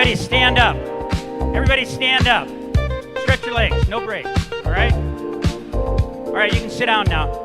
Everybody stand up. Everybody stand up. Stretch your legs, no breaks, all right? All right, you can sit down now.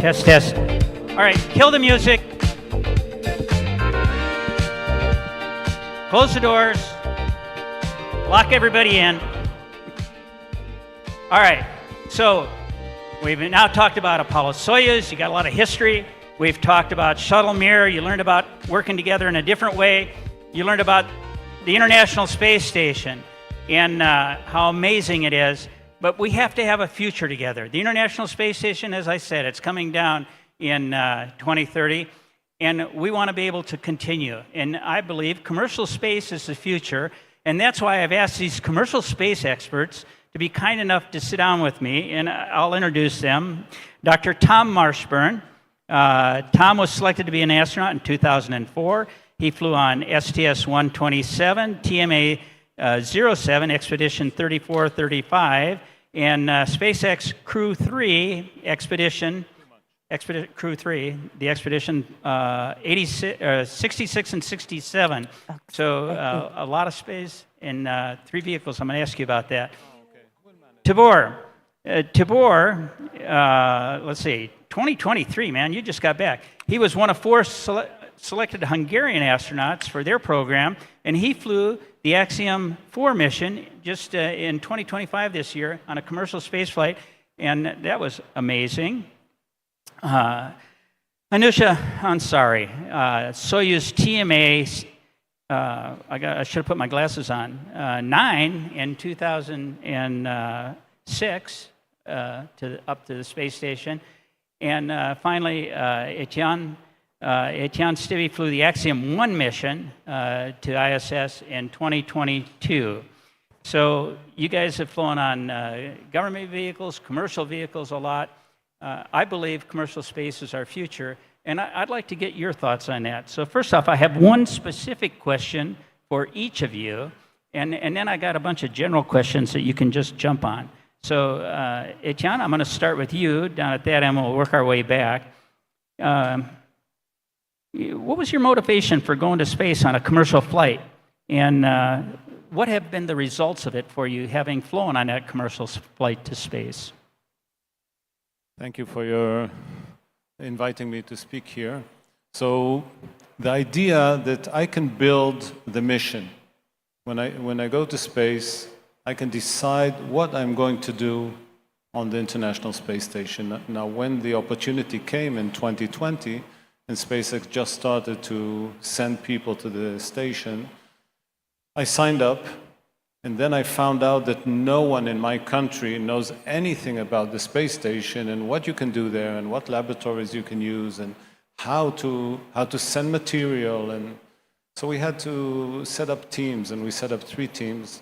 Test, test. All right, kill the music. Close the doors. Lock everybody in. All right, so we've now talked about Apollo-Soyuz. You got a lot of history. We've talked about Shuttle Mir. You learned about working together in a different way. You learned about the International Space Station and how amazing it is. But we have to have a future together. The International Space Station, as I said, it's coming down in 2030, and we want to be able to continue. And I believe commercial space is the future, and that's why I've asked these commercial space experts to be kind enough to sit down with me, and I'll introduce them. Dr. Tom Marshburn. Tom was selected to be an astronaut in 2004. He flew on STS-127, TMA 07, Expedition 3435, and SpaceX Crew 3, Crew 3, the Expedition 66 and 67. So a lot of space and 3 vehicles. I'm going to ask you about that. Tibor, let's see, 2023, man, you just got back. He was one of 4 selected Hungarian astronauts for their program, and he flew the Axiom 4 mission just in 2025 this year on a commercial space flight, and that was amazing. Anousheh, Ansari, Soyuz TMA, I should have put my glasses on, 9 in 2006 up to the space station, and finally Eytan Stibbe flew the Axiom 1 mission to ISS in 2022. So you guys have flown on government vehicles, commercial vehicles a lot. I believe commercial space is our future, and I'd like to get your thoughts on that. So first off, I have one specific question for each of you, and then I got a bunch of general questions that you can just jump on. So Eytan, I'm going to start with you down at that end. We'll work our way back. What was your motivation for going to space on a commercial flight? And what have been the results of it for you having flown on that commercial flight to space? Thank you for your inviting me to speak here. So the idea that I can build the mission. When I go to space, I can decide what I'm going to do on the International Space Station. Now, when the opportunity came in 2020, and SpaceX just started to send people to the station, I signed up, and then I found out that no one in my country knows anything about the space station and what you can do there and what laboratories you can use and how to send material. And so we had to set up teams, and we set up 3 teams,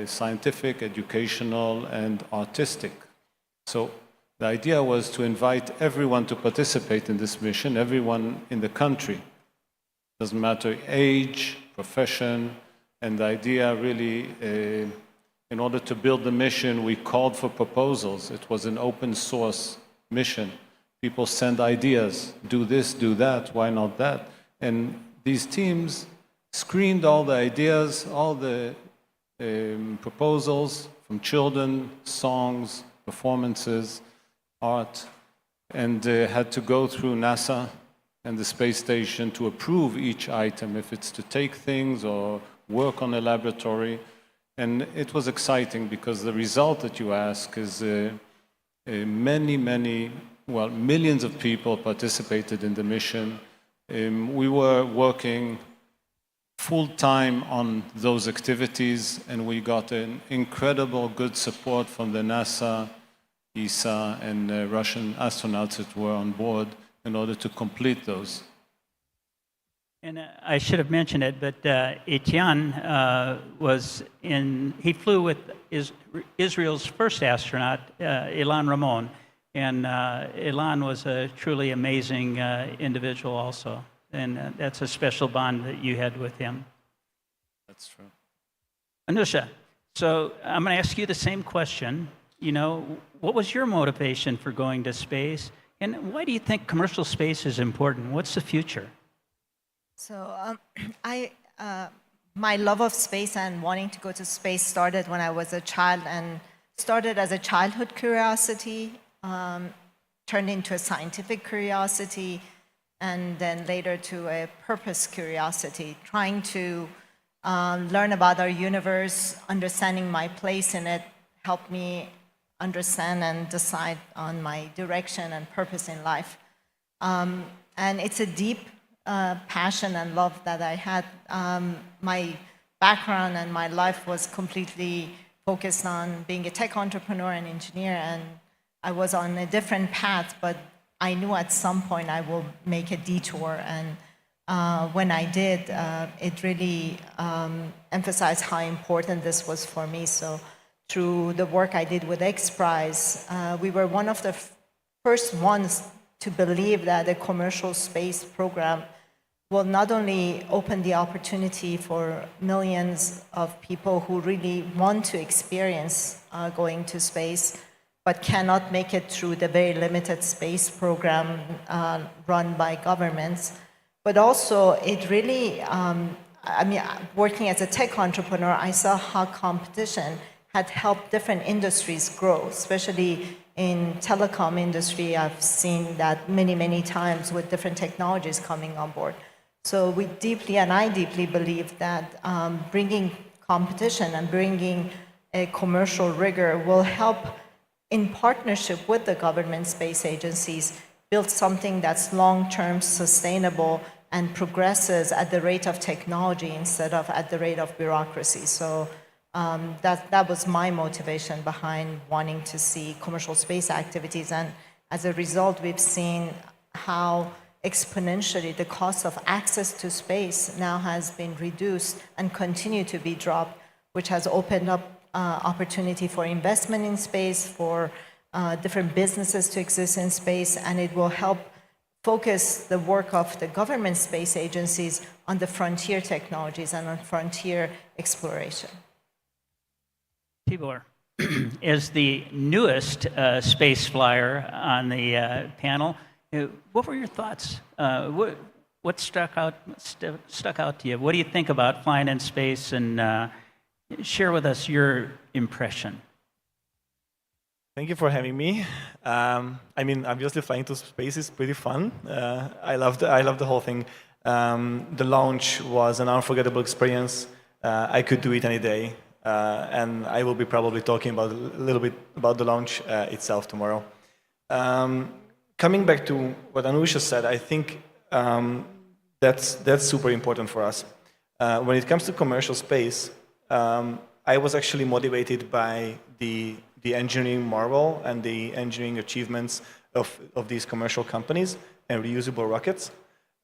scientific, educational, and artistic. So the idea was to invite everyone to participate in this mission, everyone in the country. Doesn't matter age, profession, and the idea really, in order to build the mission, we called for proposals. It was an open source mission. People send ideas, do this, do that, why not that? And these teams screened all the ideas, all the proposals from children, songs, performances, art, and had to go through NASA and the space station to approve each item, if it's to take things or work on a laboratory. And it was exciting because the result that you ask is millions of people participated in the mission. We were working full-time on those activities, and we got an incredible good support from the NASA, ESA, and Russian astronauts that were on board in order to complete those. And I should have mentioned it, but Eytan he flew with Israel's first astronaut, Ilan Ramon, and Ilan was a truly amazing individual also, and that's a special bond that you had with him. That's true. Anousheh, so I'm going to ask you the same question. You know, what was your motivation for going to space, and why do you think commercial space is important? What's the future? So my love of space and wanting to go to space started when I was a child, and started as a childhood curiosity, turned into a scientific curiosity, and then later to a purpose curiosity, trying to learn about our universe, understanding my place in it, helped me understand and decide on my direction and purpose in life. And it's a deep passion and love that I had. My background and my life was completely focused on being a tech entrepreneur and engineer, and I was on a different path, but I knew at some point I will make a detour, and when I did, it really emphasized how important this was for me. So through the work I did with XPRIZE, we were one of the first ones to believe that a commercial space program will not only open the opportunity for millions of people who really want to experience going to space, but cannot make it through the very limited space program run by governments. But also, it really, working as a tech entrepreneur, I saw how competition had helped different industries grow, especially in telecom industry. I've seen that many, many times with different technologies coming on board. So I deeply believe that bringing competition and bringing a commercial rigor will help, in partnership with the government space agencies, build something that's long-term sustainable and progresses at the rate of technology instead of at the rate of bureaucracy. So that was my motivation behind wanting to see commercial space activities. And as a result, we've seen how exponentially the cost of access to space now has been reduced and continue to be dropped, which has opened up opportunity for investment in space, for different businesses to exist in space, and it will help focus the work of the government space agencies on the frontier technologies and on frontier exploration. Tibor, as the newest space flyer on the panel, what were your thoughts? What stuck out to you? What do you think about flying in space? And share with us your impression. Thank you for having me. Obviously flying to space is pretty fun. I love the whole thing. The launch was an unforgettable experience. I could do it any day. And I will be probably talking a little bit about the launch itself tomorrow. Coming back to what Anousheh said, I think that's super important for us. When it comes to commercial space, I was actually motivated by the engineering marvel and the engineering achievements of these commercial companies and reusable rockets.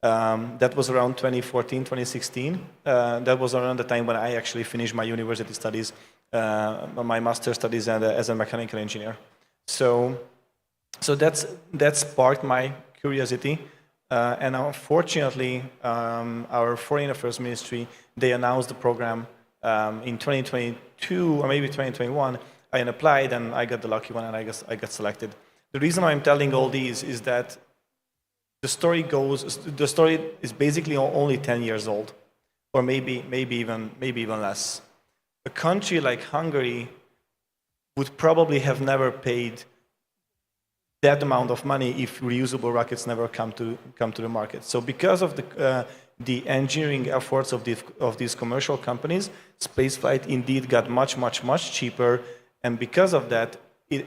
That was around 2014, 2016. That was around the time when I actually finished my university studies, my master's studies as a mechanical engineer. So that sparked my curiosity. And unfortunately, our Foreign Affairs Ministry, they announced the program in 2022 or maybe 2021. I applied and I got the lucky one and I got selected. The reason I'm telling all these is that the story is basically only 10 years old, or maybe even less. A country like Hungary would probably have never paid that amount of money if reusable rockets never come to the market. So because of the engineering efforts of these commercial companies, spaceflight indeed got much cheaper, and because of that, it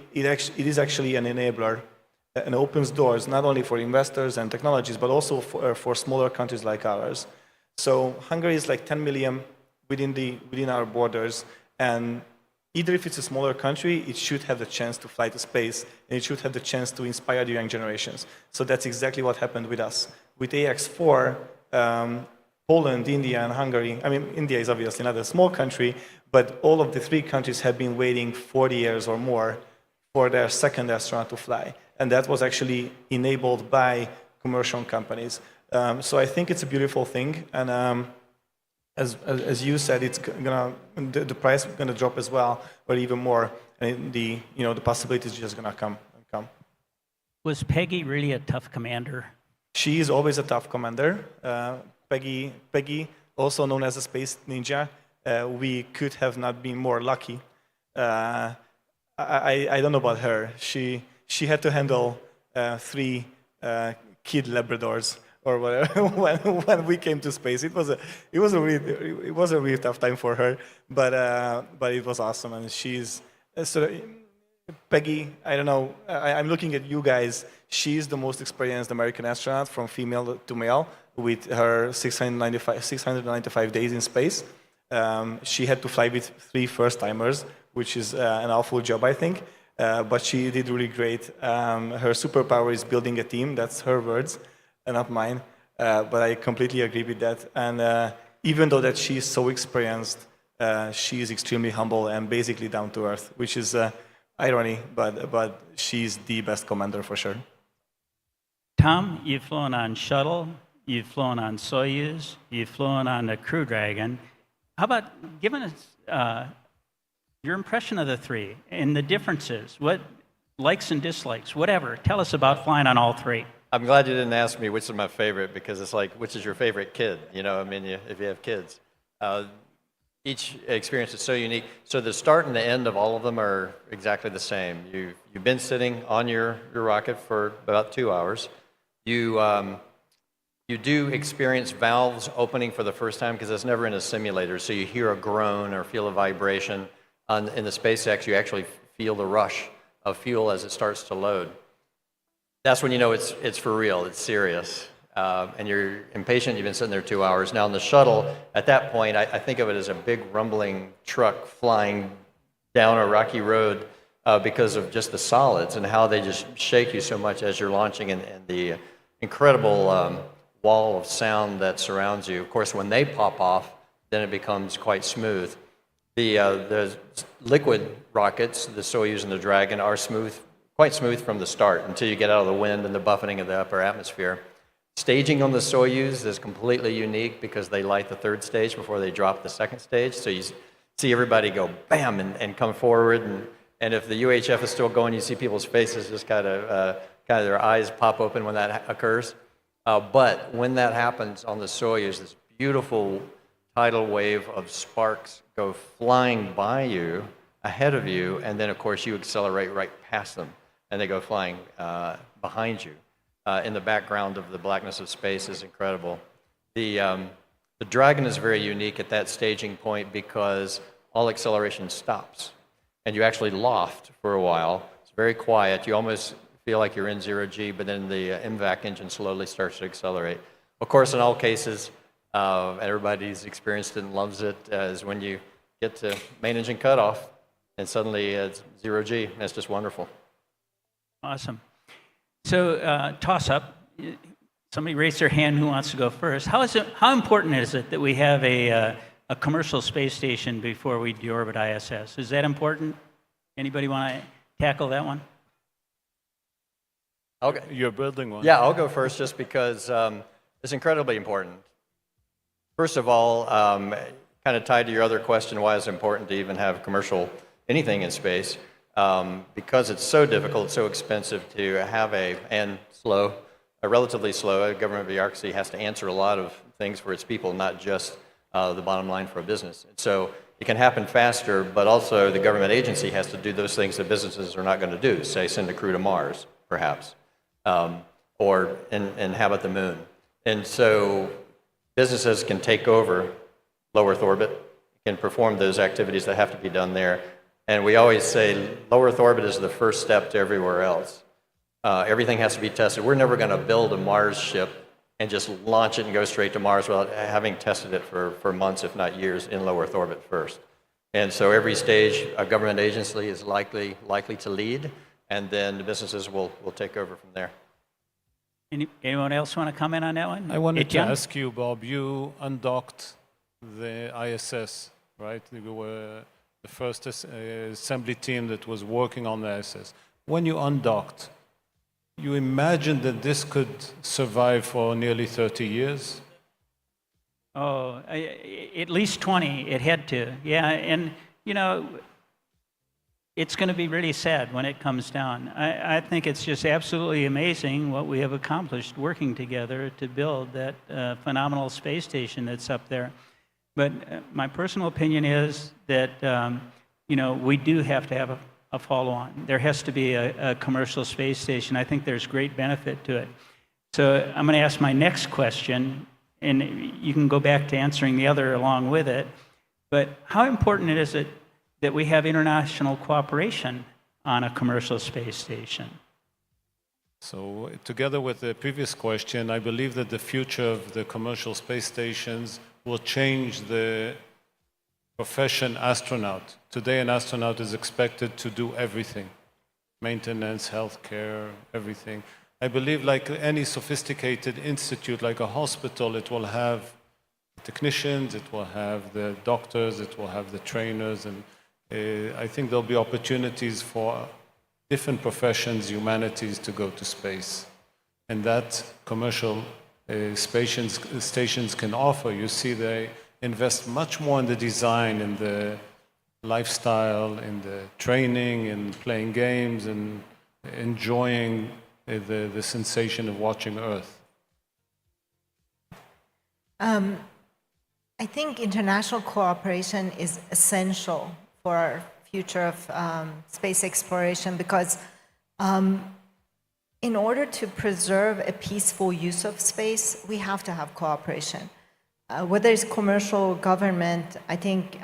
is actually an enabler and opens doors not only for investors and technologies, but also for smaller countries like ours. So Hungary is like 10 million within our borders, and either if it's a smaller country, it should have the chance to fly to space, and it should have the chance to inspire the young generations. So that's exactly what happened with us. With AX4, Poland, India, and Hungary. I mean, India is obviously not a small country, but all of the three countries have been waiting 40 years or more for their second astronaut to fly. And that was actually enabled by commercial companies. So I think it's a beautiful thing. And as you said, it's the price is gonna drop as well, or even more. And the possibility is just gonna come. Was Peggy really a tough commander? She is always a tough commander. Peggy, also known as a space ninja, we could have not been more lucky. I don't know about her. She had to handle 3 kid Labradors or whatever when we came to space. It was a really tough time for her, but it was awesome. And she's Peggy. I don't know. I'm looking at you guys. She's the most experienced American astronaut from female to male with her 695 days in space. She had to fly with 3 first-timers, which is an awful job, I think. But she did really great. Her superpower is building a team. That's her words, not mine. But I completely agree with that. And even though that she is so experienced, she is extremely humble and basically down to earth, which is irony. But she's the best commander for sure. Tom, you've flown on shuttle, you've flown on Soyuz, you've flown on the Crew Dragon. How about giving us your impression of the 3 and the differences? What likes and dislikes, whatever. Tell us about flying on all 3. I'm glad you didn't ask me which is my favorite, because it's like, which is your favorite kid? You know, I mean, if you have kids. Each experience is so unique. So the start and the end of all of them are exactly the same. You've been sitting on your rocket for about 2 hours. You do experience valves opening for the first time because it's never in a simulator. So you hear a groan or feel a vibration. In the SpaceX, you actually feel the rush of fuel as it starts to load. That's when you know it's for real, it's serious. And you're impatient, you've been sitting there 2 hours. Now in the shuttle, at that point, I think of it as a big rumbling truck flying down a rocky road because of just the solids and how they just shake you so much as you're launching, and the incredible wall of sound that surrounds you. Of course, when they pop off, then it becomes quite smooth. The liquid rockets, the Soyuz and the Dragon, are quite smooth from the start until you get out of the wind and the buffeting of the upper atmosphere. Staging on the Soyuz is completely unique because they light the 3rd stage before they drop the 2nd stage. So you see everybody go bam and come forward, and if the UHF is still going, you see people's faces just kind of their eyes pop open when that occurs. But when that happens on the Soyuz, this beautiful tidal wave of sparks go flying by you, ahead of you, and then of course you accelerate right past them, and they go flying behind you. In the background of the blackness of space is incredible. The Dragon is very unique at that staging point because all acceleration stops, and you actually loft for a while. It's very quiet. You almost feel like you're in 0G, but then the MVAC engine slowly starts to accelerate. Of course, in all cases, everybody's experienced it and loves it, is when you get to main engine cutoff, and suddenly it's 0G, and it's just wonderful. Awesome. So, toss up. Somebody raised their hand who wants to go first. How important is it that we have a commercial space station before we deorbit ISS? Is that important? Anybody want to tackle that one? Okay. You're building one. Yeah, I'll go first just because it's incredibly important. First of all, kind of tied to your other question, why is it important to even have commercial anything in space? Because it's so difficult, so expensive to have relatively slow, government bureaucracy has to answer a lot of things for its people, not just the bottom line for a business. And so it can happen faster, but also the government agency has to do those things that businesses are not going to do, say send a crew to Mars, perhaps, or inhabit the moon. And so businesses can take over low Earth orbit, can perform those activities that have to be done there. And we always say low Earth orbit is the first step to everywhere else. Everything has to be tested. We're never going to build a Mars ship and just launch it and go straight to Mars without having tested it for months, if not years, in low Earth orbit first. And so every stage, a government agency is likely to lead, and then the businesses will take over from there. Anyone else want to comment on that one? I wanted to Eytan? ask you, Bob, you undocked the ISS, right? You were the first assembly team that was working on the ISS. When you undocked, you imagined that this could survive for nearly 30 years? Oh, at least 20, it had to. Yeah, and, you know, it's going to be really sad when it comes down. I think it's just absolutely amazing what we have accomplished working together to build that phenomenal space station that's up there. But my personal opinion is that, you know, we do have to have a follow-on. There has to be a commercial space station. I think there's great benefit to it. So I'm going to ask my next question, and you can go back to answering the other along with it. But how important is it that we have international cooperation on a commercial space station? So together with the previous question, I believe that the future of the commercial space stations will change the profession astronaut. Today, an astronaut is expected to do everything: maintenance, healthcare, everything. I believe, like any sophisticated institute, like a hospital, it will have technicians, it will have the doctors, it will have the trainers, and I think there'll be opportunities for different professions, humanities, to go to space. And that commercial stations can offer. You see, they invest much more in the design, in the lifestyle, in the training, in playing games, and enjoying the sensation of watching Earth. I think international cooperation is essential for our future of space exploration because in order to preserve a peaceful use of space, we have to have cooperation. Whether it's commercial, government, I think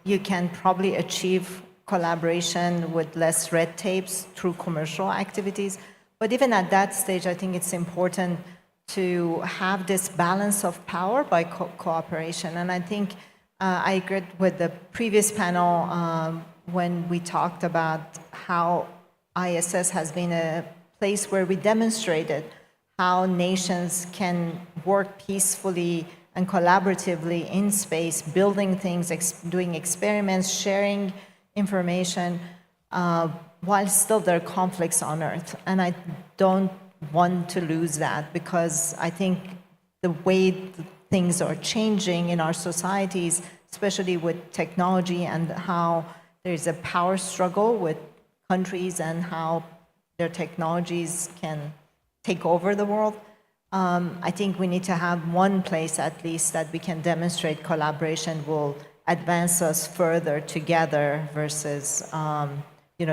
you can probably achieve collaboration with less red tapes through commercial activities. But even at that stage, I think it's important to have this balance of power by cooperation. And I think I agreed with the previous panel when we talked about how ISS has been a place where we demonstrated how nations can work peacefully and collaboratively in space, building things, doing experiments, sharing information, while still there are conflicts on Earth. And I don't want to lose that because I think the way things are changing in our societies, especially with technology and how there's a power struggle with countries and how their technologies can take over the world, I think we need to have one place at least that we can demonstrate collaboration will advance us further together versus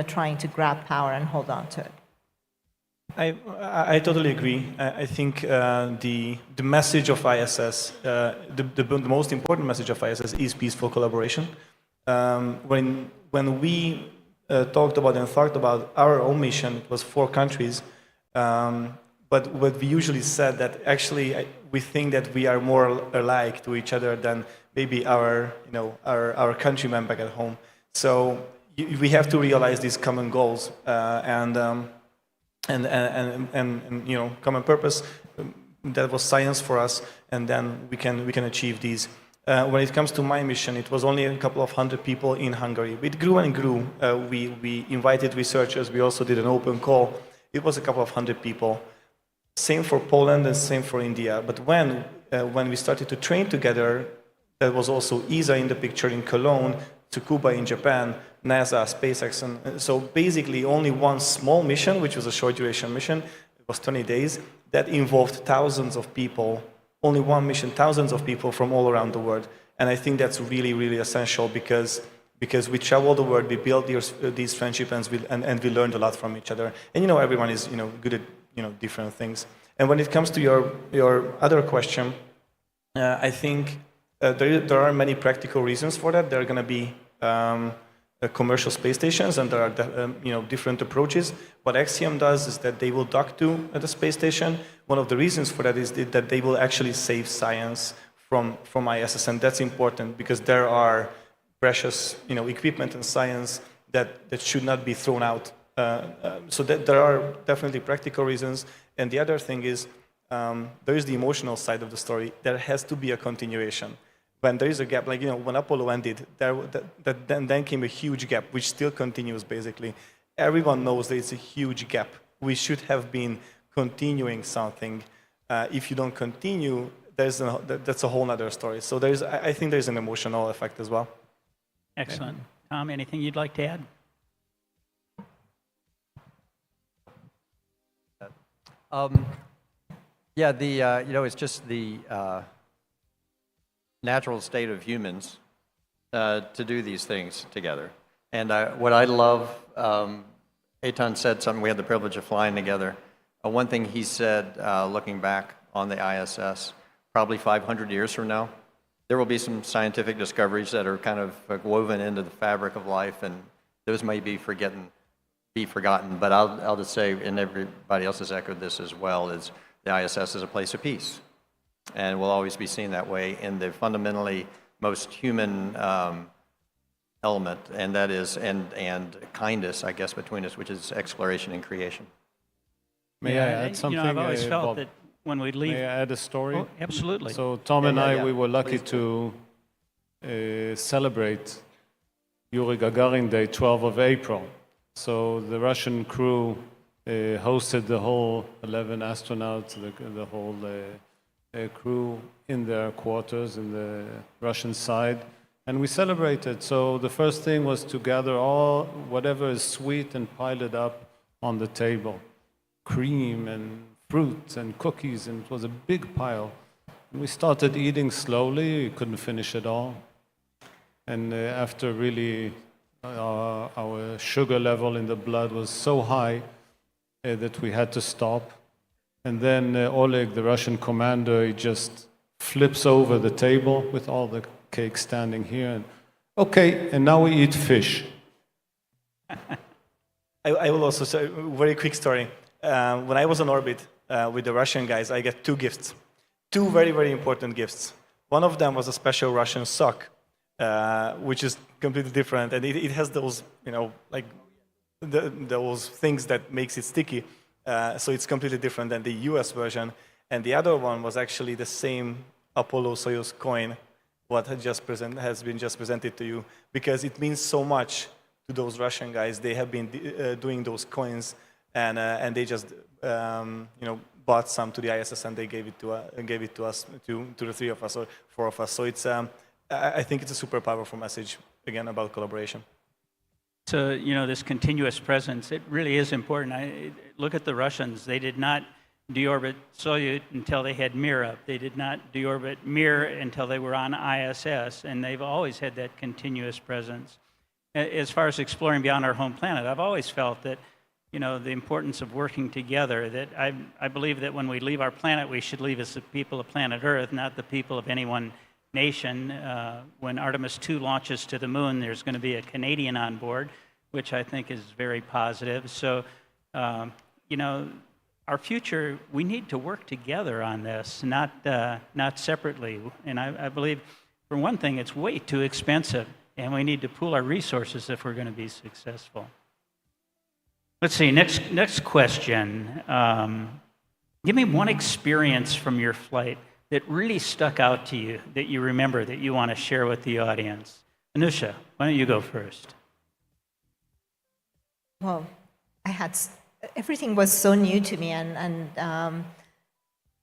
trying to grab power and hold on to it. I totally agree. I think the message of ISS, the most important message of ISS is peaceful collaboration. When we talked about and thought about our own mission, it was 4 countries. But what we usually said that actually we think that we are more alike to each other than maybe our countrymen back at home. So we have to realize these common goals and common purpose. That was science for us, and then we can achieve these. When it comes to my mission, it was only a couple of hundred people in Hungary. It grew and grew. We invited researchers. We also did an open call. It was a couple of hundred people. Same for Poland and same for India. But when we started to train together, there was also ESA in the picture in Cologne, Tsukuba in Japan, NASA, SpaceX. And so basically only one small mission, which was a short duration mission, it was 20 days, that involved thousands of people. Only one mission, thousands of people from all around the world. And I think that's really, really essential because we travel the world, we build these friendships, and we learned a lot from each other. And everyone is good at different things. And when it comes to your other question, I think there are many practical reasons for that. There are going to be commercial space stations, and there are different approaches. What Axiom does is that they will dock to the space station. One of the reasons for that is that they will actually save science from ISS, and that's important because there are precious equipment and science that should not be thrown out. So that there are definitely practical reasons, And the other thing is, there is the emotional side of the story. There has to be a continuation. When there is a gap, like, when Apollo ended, then came a huge gap, which still continues, basically. Everyone knows that it's a huge gap. We should have been continuing something. If you don't continue, that's a whole other story. So I think there's an emotional effect as well. Excellent. Tom, anything you'd like to add? Yeah, it's just the natural state of humans to do these things together. And what I love, Eytan said something, we had the privilege of flying together. One thing he said, looking back on the ISS, probably 500 years from now, there will be some scientific discoveries that are kind of woven into the fabric of life, and those may be forgotten. But I'll just say, and everybody else has echoed this as well, is the ISS is a place of peace, and will always be seen that way in the fundamentally most human element, and that is and kindness, I guess, between us, which is exploration and creation. May I add something? I've always felt Bob? that when we leave... May I add a story? Oh, absolutely. So Tom and I, yeah. we were lucky to celebrate Yuri Gagarin Day, 12th of April. So the Russian crew hosted the whole 11 astronauts, the whole crew in their quarters in the Russian side, and we celebrated. So the first thing was to gather all whatever is sweet and pile it up on the table. Cream and fruit and cookies, and it was a big pile. And we started eating slowly, we couldn't finish it all. And after really our sugar level in the blood was so high that we had to stop. And then Oleg, the Russian commander, he just flips over the table with all the cake standing here. And, okay, and now we eat fish. I will also say a very quick story. When I was on orbit with the Russian guys, I get two gifts. Two very, very important gifts. One of them was a special Russian sock, which is completely different. And it has those, like those things that makes it sticky. So it's completely different than the US version. And the other one was actually the same Apollo-Soyuz coin, what has been just presented to you, because it means so much to those Russian guys. They have been doing those coins, and they just bought some to the ISS, and they gave it to us, to the three of us or four of us. So it's I think it's a super powerful message again about collaboration. So, this continuous presence, it really is important. Look at the Russians. They did not deorbit Soyuz until they had Mir up. They did not deorbit Mir until they were on ISS, and they've always had that continuous presence. As far as exploring beyond our home planet, I've always felt that, the importance of working together, that I believe that when we leave our planet, we should leave as the people of planet Earth, not the people of any one nation. When Artemis 2 launches to the moon, there's going to be a Canadian on board, which I think is very positive. So, our future, we need to work together on this, not separately. And I believe, for one thing, it's way too expensive, and we need to pool our resources if we're going to be successful. Let's see, next question. Give me one experience from your flight that really stuck out to you, that you remember, that you want to share with the audience. Anousheh, why don't you go first? Well, everything was so new to me, and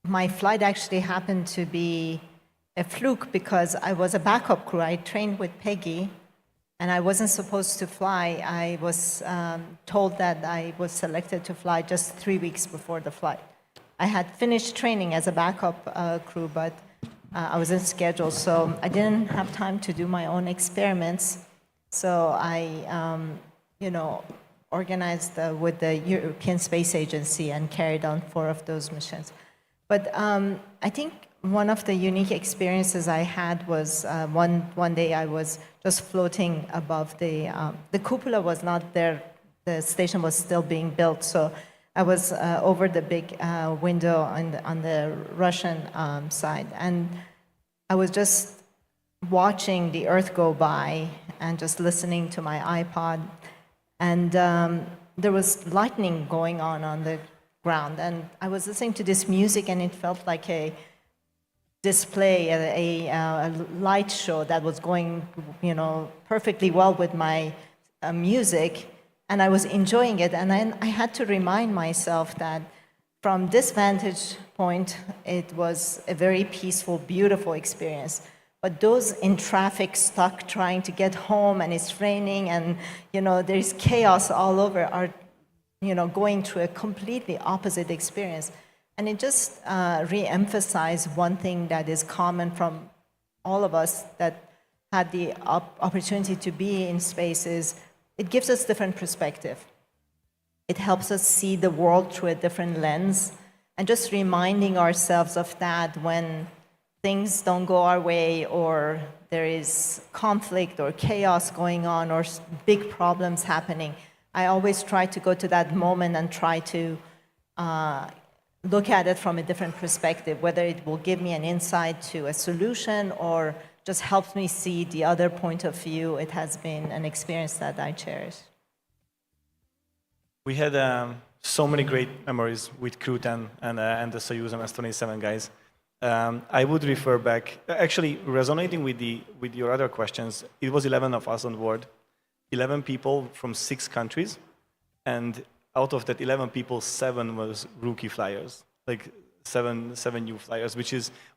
my flight actually happened to be a fluke because I was a backup crew. I trained with Peggy, and I wasn't supposed to fly. I was told that I was selected to fly just 3 weeks before the flight. I had finished training as a backup crew, but I was in schedule, so I didn't have time to do my own experiments. So I, organized with the European Space Agency and carried on 4 of those missions. But I think one of the unique experiences I had was one day I was just floating above the cupola was not there, the station was still being built, so I was over the big window on the Russian side, and I was just watching the Earth go by and just listening to my iPod, and there was lightning going on ground. And I was listening to this music, and it felt like a display, a light show that was going, perfectly well with my music, and I was enjoying it. And then I had to remind myself that from this vantage point, it was a very peaceful, beautiful experience. But those in traffic stuck trying to get home, and it's raining, and there's chaos all over, are going through a completely opposite experience. And it just re-emphasized one thing that is common from all of us that had the opportunity to be in spaces. It gives us different perspective. It helps us see the world through a different lens, and just reminding ourselves of that when things don't go our way, or there is conflict or chaos going on, or big problems happening. I always try to go to that moment and try to look at it from a different perspective, whether it will give me an insight to a solution or just helps me see the other point of view. It has been an experience that I cherish. We had so many great memories with Crew 10 and the Soyuz MS-27 guys. I would refer back, actually resonating with your other questions, it was 11 of us on board, 11 people from 6 countries, and out of that 11 people, 7 was rookie flyers, like seven new flyers,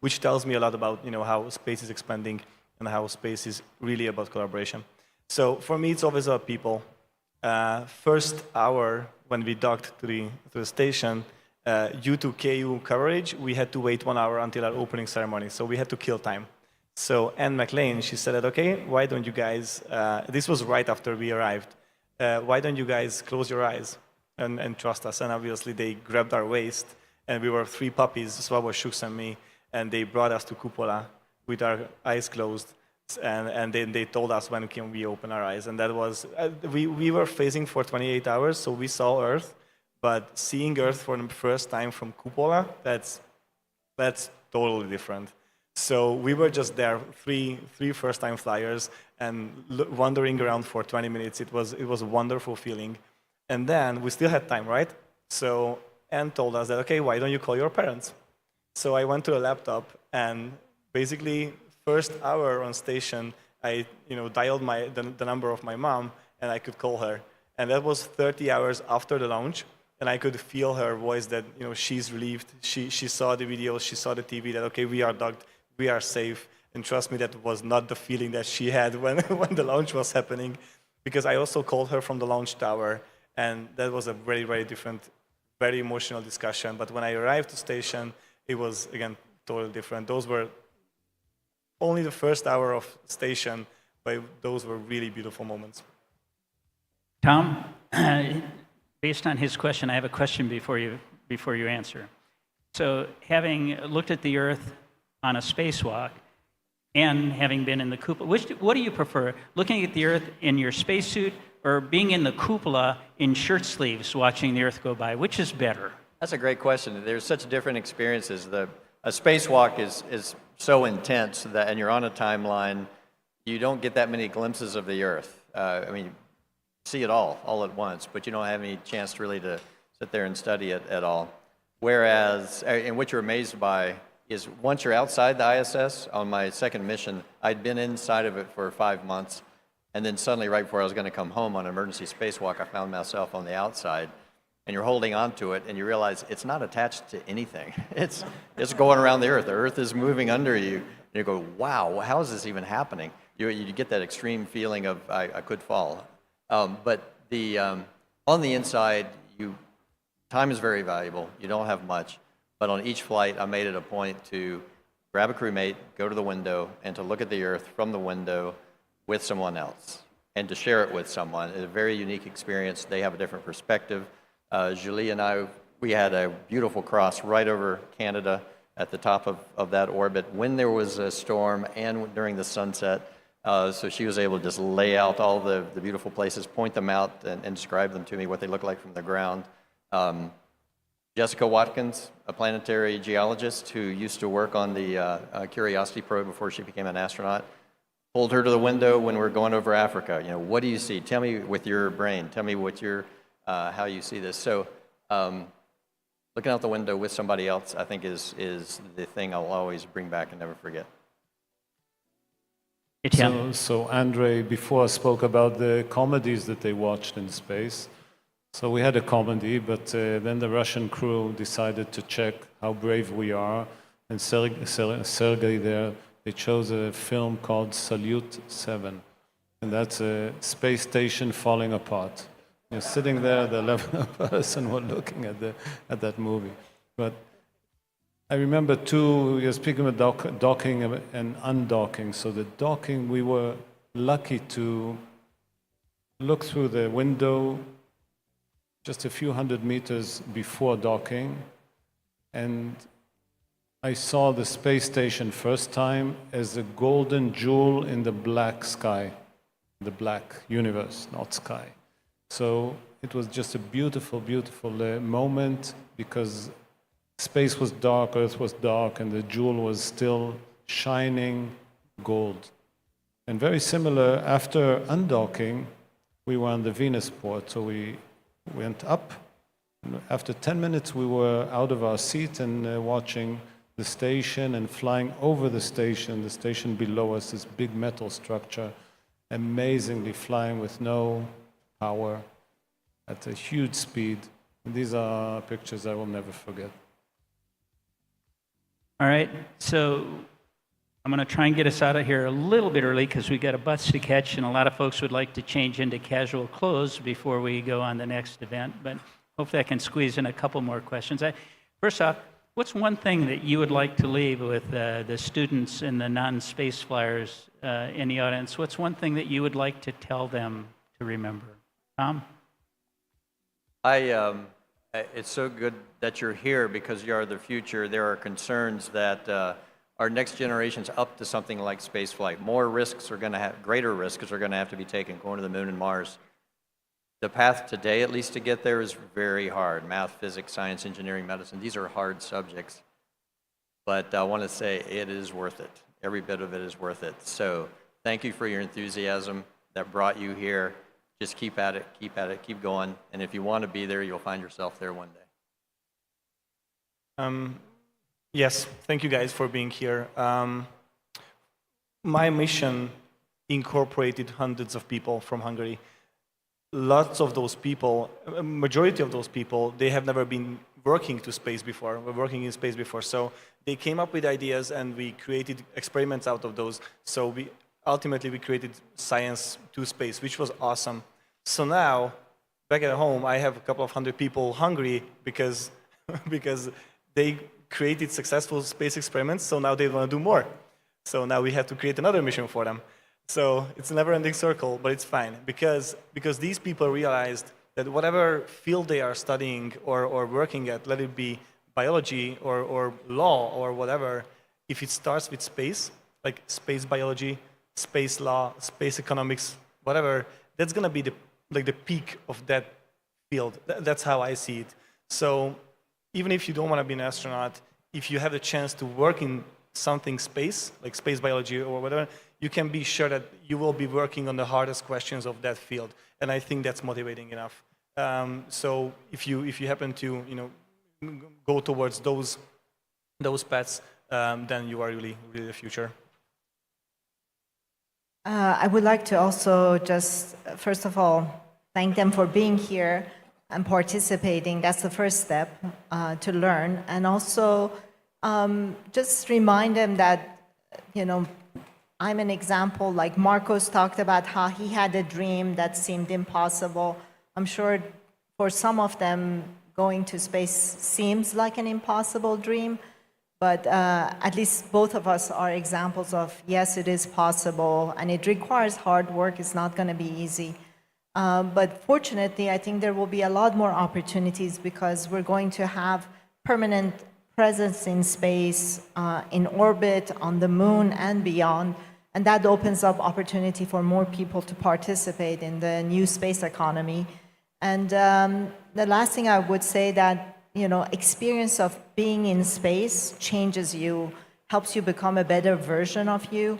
which tells me a lot about how space is expanding and how space is really about collaboration. So for me, it's always about people. First hour when we docked to the station, due to KU coverage, we had to wait 1 hour until our opening ceremony, so we had to kill time. So Anne McLean, she said, okay, why don't you guys, this was right after we arrived, why don't you guys close your eyes and trust us? And obviously they grabbed our waist, and we were 3 puppies, Swabo, Shuks, and me, and they brought us to Cupola with our eyes closed, and then they told us when can we open our eyes. And that was, we were phasing for 28 hours, so we saw Earth, but seeing Earth for the first time from Cupola, that's totally different. So we were just there, three first-time flyers, and wandering around for 20 minutes. It was a wonderful feeling. And then we still had time, right? So Anne told us that, okay, why don't you call your parents? So I went to a laptop, and basically, first hour on station, I dialed the number of my mom, and I could call her. And that was 30 hours after the launch, and I could feel her voice that she's relieved. She saw the videos, she saw the TV, that okay, we are docked, we are safe. And trust me, that was not the feeling that she had when the launch was happening, because I also called her from the launch tower, and that was a very, very different, very emotional discussion. But when I arrived to station, it was, again, totally different. Those were only the first hour of station, but those were really beautiful moments. Tom, based on his question, I have a question before you answer. So having looked at the Earth on a spacewalk and having been in the cupola, what do you prefer, looking at the Earth in your spacesuit or being in the cupola in shirt sleeves watching the Earth go by? Which is better? That's a great question. There's such different experiences. A spacewalk is so intense that, and you're on a timeline, you don't get that many glimpses of the Earth. I mean, you see it all at once, but you don't have any chance really to sit there and study it at all. Whereas, and what you're amazed by is once you're outside the ISS, on my second mission, I'd been inside of it for 5 months, and then suddenly right before I was going to come home on an emergency spacewalk, I found myself on the outside, and you're holding on to it, and you realize it's not attached to anything. It's going around the Earth. The Earth is moving under you, and you go, wow, how is this even happening? You get that extreme feeling of I could fall. But on the inside, time is very valuable. You don't have much. But on each flight, I made it a point to grab a crewmate, go to the window, and to look at the Earth from the window with someone else, and to share it with someone. It's a very unique experience. They have a different perspective. Julie and I, we had a beautiful cross right over Canada at the top of that orbit when there was a storm and during the sunset. So she was able to just lay out all the beautiful places, point them out, and describe them to me, what they look like from the ground. Jessica Watkins, a planetary geologist who used to work on the Curiosity probe before she became an astronaut, pulled her to the window when we're going over Africa. What do you see? Tell me with your brain. Tell me what how you see this. So looking out the window with somebody else, I think is the thing I'll always bring back and never forget. Eytan. So Andre before spoke about the comedies that they watched in space. So we had a comedy, but then the Russian crew decided to check how brave we are. And Sergei there, they chose a film called Salute 7. And that's a space station falling apart. You're sitting there, the 11 person were looking at that movie. But I remember too, you're speaking about docking and undocking. So the docking, we were lucky to look through the window just a few hundred meters before docking, and I saw the space station first time as a golden jewel in the black sky, the black universe, not sky. So it was just a beautiful, beautiful moment, because space was dark, Earth was dark, and the jewel was still shining gold. And very similar, after undocking, we were on the Venus port, so we went up. After 10 minutes, we were out of our seat and watching the station and flying over the station below us, this big metal structure, amazingly flying with no power at a huge speed. And these are pictures I will never forget. All right, so I'm going to try and get us out of here a little bit early because we got a bus to catch, and a lot of folks would like to change into casual clothes before we go on the next event. But hopefully I can squeeze in a couple more questions. First off, what's one thing that you would like to leave with the students and the non-space flyers in the audience? What's one thing that you would like to tell them to remember? Tom? It's so good that you're here because you are the future. There are concerns that our next generation's up to something like spaceflight. More risks are going to have, greater risks are going to have to be taken, going to the moon and Mars. The path today, at least to get there, is very hard. Math, physics, science, engineering, medicine, these are hard subjects. But I want to say it is worth it. Every bit of it is worth it. So thank you for your enthusiasm that brought you here. Just keep at it, keep going. And if you want to be there, you'll find yourself there one day. Yes, thank you guys for being here. My mission incorporated hundreds of people from Hungary. Lots of those people, a majority of those people, they have never been working in space before. So they came up with ideas and we created experiments out of those. So ultimately we created science to space, which was awesome. So now, back at home, I have a couple of hundred people hungry because they created successful space experiments, so now they want to do more. So now we have to create another mission for them. So it's a never-ending circle, but it's fine, because these people realized that whatever field they are studying or working at, let it be biology or law or whatever, if it starts with space, like space biology, space law, space economics, whatever, that's going to be the peak of that field. That's how I see it. So even if you don't want to be an astronaut, if you have the chance to work in something space, like space biology or whatever, you can be sure that you will be working on the hardest questions of that field. And I think that's motivating enough. So if you happen to go towards those paths, then you are really the future. I would like to also just, first of all, thank them for being here and participating. That's the first step to learn. And also just remind them that, I'm an example, like Marcos talked about how he had a dream that seemed impossible. I'm sure for some of them, going to space seems like an impossible dream, but at least both of us are examples of, yes, it is possible, and it requires hard work. It's not going to be easy. But fortunately, I think there will be a lot more opportunities because we're going to have permanent presence in space, in orbit, on the moon, and beyond. And that opens up opportunity for more people to participate in the new space economy. And the last thing I would say that, experience of being in space changes you, helps you become a better version of you.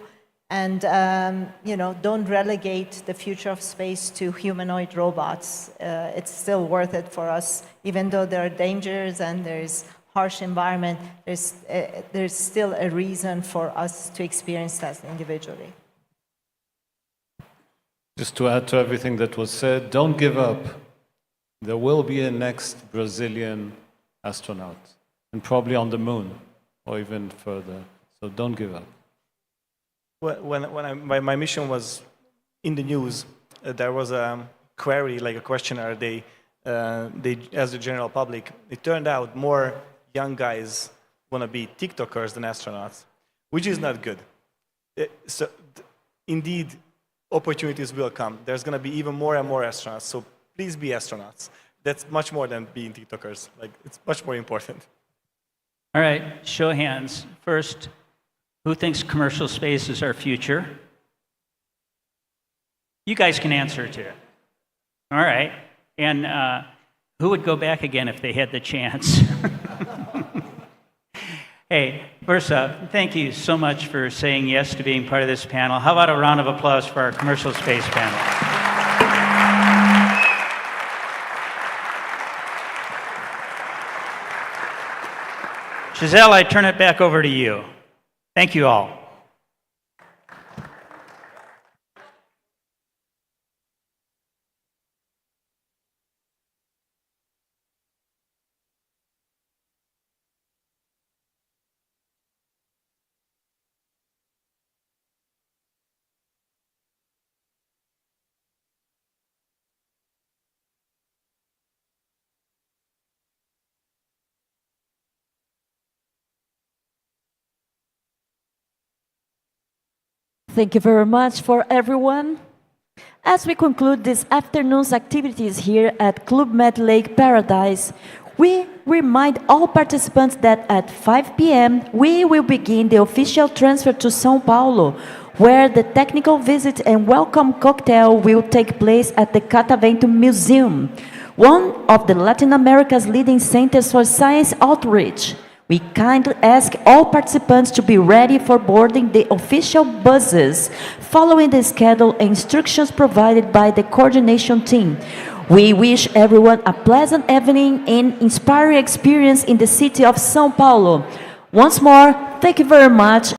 And don't relegate the future of space to humanoid robots. It's still worth it for us, even though there are dangers and there's harsh environment. There's still a reason for us to experience that individually. Just to add to everything that was said, don't give up. There will be a next Brazilian astronaut, and probably on the moon, or even further. So don't give up. When my mission was in the news, there was a query, like a questionnaire. They asked the general public. It turned out more young guys want to be TikTokers than astronauts, which is not good. So, indeed, opportunities will come. There's going to be even more and more astronauts. So please be astronauts. That's much more than being TikTokers. Like, it's much more important. All right, show of hands. First, who thinks commercial space is our future? You guys can answer too. All right. And who would go back again if they had the chance? Hey, first up, thank you so much for saying yes to being part of this panel. How about a round of applause for our commercial space panel? Giselle, I turn it back over to you. Thank you all. Thank you very much for everyone. As we conclude this afternoon's activities here at Club Med Lake Paradise, we remind all participants that at 5 p.m. we will begin the official transfer to São Paulo, where the technical visit and welcome cocktail will take place at the Catavento Museum, one of the Latin America's leading centers for science outreach. We kindly ask all participants to be ready for boarding the official buses, following the schedule and instructions provided by the coordination team. We wish everyone a pleasant evening and inspiring experience in the city of São Paulo. Once more, thank you very much.